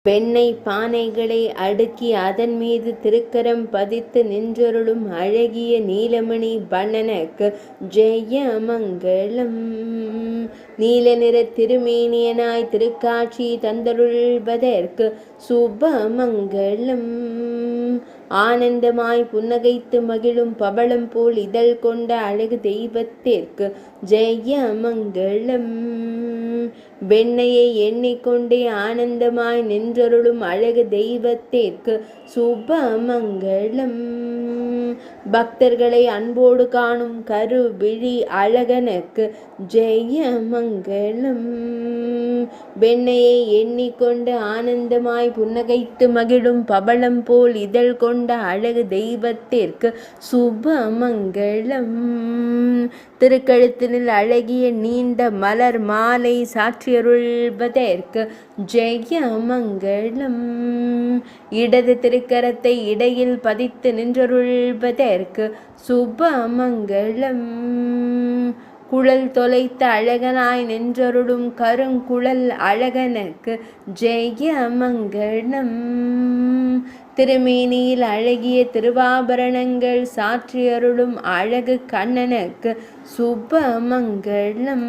வெண்ணெய் பானைகளை அடுக்கி அதன் மீது திருக்கரம் பதித்து நின்றருளும் அழகிய நீலமணி வண்ணனுக்கு ஜெயமங்கலம். நீல நிற திருமேனியனாய் திருக்காட்சி தந்தருள்வதற்கு சுபமங்கலம். ஆனந்தமாய் புன்னகைத்து மகிழும் பவளம் போல் இதழ் கொண்ட அழகு தெய்வத்திற்கு ஜெயமங்கலம். வெண்ணையை எண்ணிக்கொண்டே ஆனந்தமாய் நின்றருளும் அழகு தெய்வத்திற்கு சுபமங்கலம். பக்தர்களை அன்போடு காணும் கருவிழி அழகனுக்கு ஜெயமங்கலம். வெண்ணையை எண்ணிக்கொண்டு ஆனந்தமாய் புன்னகைத்து மகிழும் பவளம் போல் இதழ் கொண்ட அழகு தெய்வத்திற்கு சுபமங்கலம். திருக்கழுத்தினில் அழகிய நீண்ட மலர் மாலை சாற்றியருள்வதற்கு ஜெயமங்கலம். இடது திருக்கரத்தை இடையில் பதித்து நின்றருள்வதற்கு சுபமங்கலம். குழல் தொலைத்த அழகனாய் நின்றருளும் கருங்குழல் அழகனுக்கு ஜெயமங்கலம். திருமேனியில் அழகிய திருவாபரணங்கள் சாற்றியருளும் அழகு கண்ணனுக்கு சுபமங்கலம்.